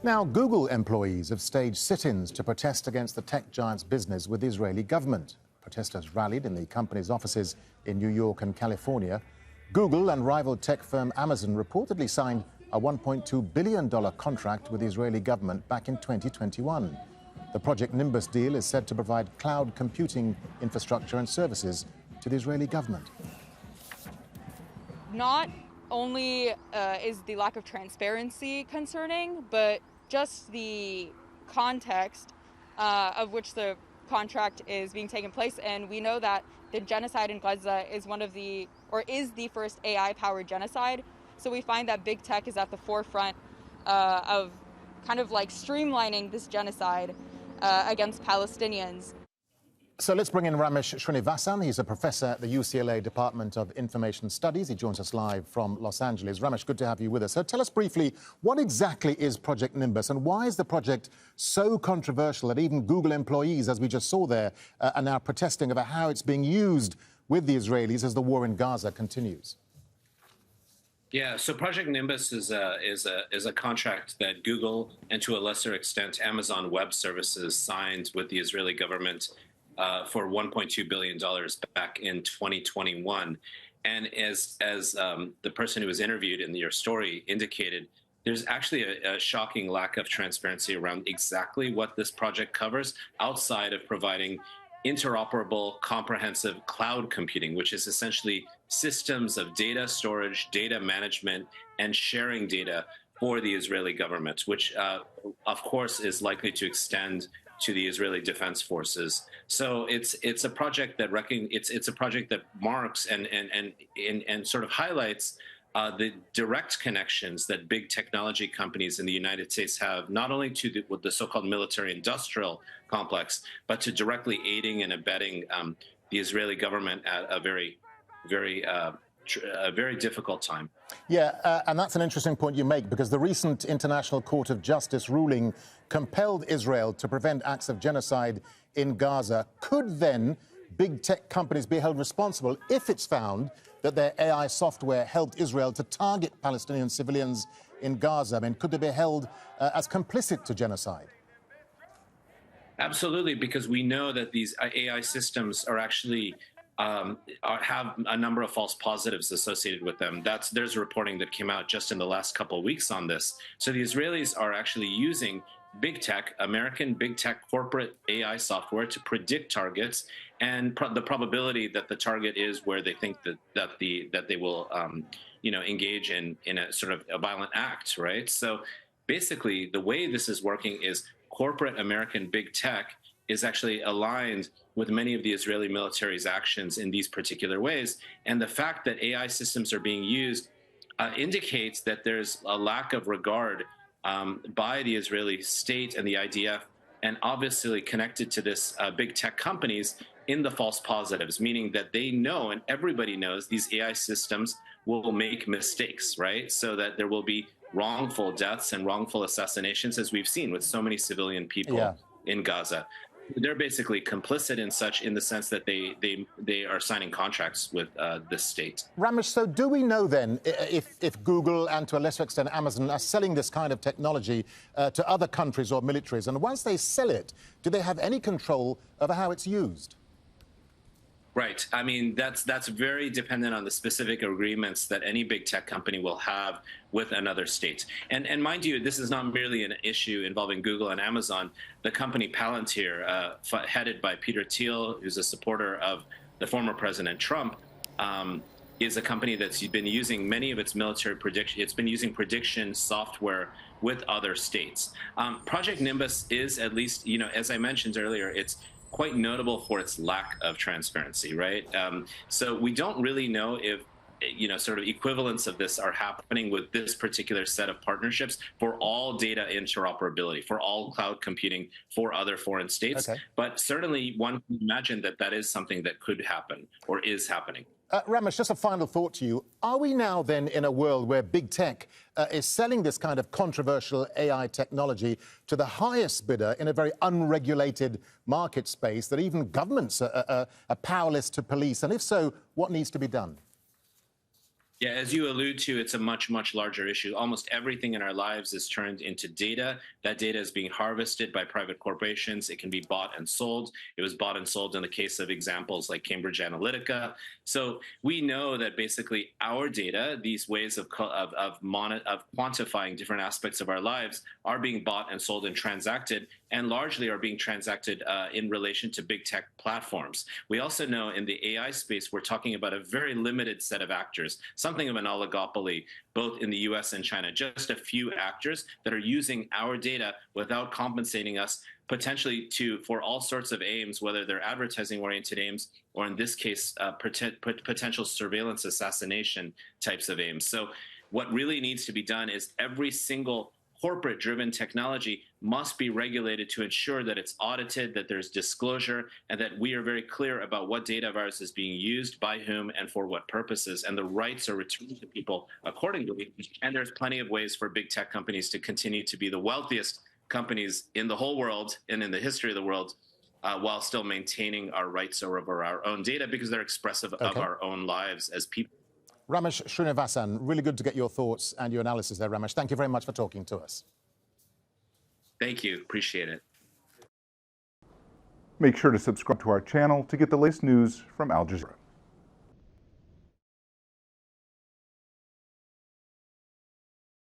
Now, Google employees have staged sit-ins to protest against the tech giant's business with the Israeli government. Protesters rallied in the company's offices in New York and California. Google and rival tech firm Amazon reportedly signed a $1.2 billion contract with the Israeli government back in 2021. The Project Nimbus deal is said to provide cloud computing infrastructure and services to the Israeli government. Not only is the lack of transparency concerning, but just the context of which the contract is being taken place. And we know that the genocide in Gaza is is the first AI-powered genocide. So we find that big tech is at the forefront of kind of like streamlining this genocide against Palestinians. So let's bring in Ramesh Srinivasan. He's a professor at the UCLA Department of Information Studies. He joins us live from Los Angeles. Ramesh, good to have you with us. So tell us briefly, what exactly is Project Nimbus and why is the project so controversial that even Google employees, as we just saw there, are now protesting about how it's being used with the Israelis as the war in Gaza continues? Yeah, so Project Nimbus is a contract that Google and to a lesser extent Amazon Web Services signed with the Israeli government for $1.2 billion back in 2021. And as the person who was interviewed in your story indicated, there's actually a shocking lack of transparency around exactly what this project covers outside of providing interoperable, comprehensive cloud computing, which is essentially systems of data storage, data management, and sharing data for the Israeli government, which of course is likely to extend to the Israeli Defense Forces. So it's a project that it's a project that marks and sort of highlights the direct connections that big technology companies in the United States have, not only to the so-called military-industrial complex, but to directly aiding and abetting the Israeli government at a very difficult time. Yeah, and that's an interesting point you make, because the recent International Court of Justice ruling compelled Israel to prevent acts of genocide in Gaza. Could then big tech companies be held responsible if it's found that their AI software helped Israel to target Palestinian civilians in Gaza? I mean, could they be held as complicit to genocide? Absolutely, because we know that these AI systems are actually have a number of false positives associated with them. There's reporting that came out just in the last couple of weeks on this. So the Israelis are actually using big tech, American big tech corporate AI software to predict targets and the probability that the target is where they think that they will engage in a sort of a violent act, right? So basically, the way this is working is corporate American big tech is actually aligned with many of the Israeli military's actions in these particular ways. And the fact that AI systems are being used indicates that there's a lack of regard by the Israeli state and the IDF, and obviously connected to this big tech companies in the false positives, meaning that they know, and everybody knows, these AI systems will make mistakes, right? So that there will be wrongful deaths and wrongful assassinations, as we've seen with so many civilian people in Gaza. They're basically complicit in the sense that they are signing contracts with this state. Ramesh, so do we know then if Google and to a lesser extent Amazon are selling this kind of technology to other countries or militaries? And once they sell it, do they have any control over how it's used? Right. I mean, that's very dependent on the specific agreements that any big tech company will have with another state. And mind you, this is not merely an issue involving Google and Amazon. The company Palantir, headed by Peter Thiel, who's a supporter of the former President Trump, is a company that's been using many of its military prediction. It's been using prediction software with other states. Project Nimbus is, at least, as I mentioned earlier, it's quite notable for its lack of transparency, right? So we don't really know if, sort of equivalents of this are happening with this particular set of partnerships for all data interoperability, for all cloud computing for other foreign states. Okay. But certainly one can imagine that that is something that could happen or is happening. Ramesh, just a final thought to you. Are we now then in a world where big tech is selling this kind of controversial AI technology to the highest bidder in a very unregulated market space that even governments are powerless to police? And if so, what needs to be done? Yeah, as you allude to, it's a much, much larger issue. Almost everything in our lives is turned into data. That data is being harvested by private corporations. It can be bought and sold. It was bought and sold in the case of examples like Cambridge Analytica. So we know that basically our data, these ways of quantifying different aspects of our lives, are being bought and sold and transacted, and largely are being transacted in relation to big tech platforms. We also know in the AI space, we're talking about a very limited set of actors, something of an oligopoly, both in the US and China, just a few actors that are using our data without compensating us potentially for all sorts of aims, whether they're advertising-oriented aims or in this case, potential surveillance assassination types of aims. So what really needs to be done is every single corporate-driven technology must be regulated to ensure that it's audited, that there's disclosure, and that we are very clear about what data of ours is being used, by whom, and for what purposes, and the rights are returned to people accordingly. And there's plenty of ways for big tech companies to continue to be the wealthiest companies in the whole world and in the history of the world, while still maintaining our rights over our own data, because they're expressive of our own lives as people. Ramesh Srinivasan, really good to get your thoughts and your analysis there, Ramesh. Thank you very much for talking to us. Thank you. Appreciate it. Make sure to subscribe to our channel to get the latest news from Al Jazeera.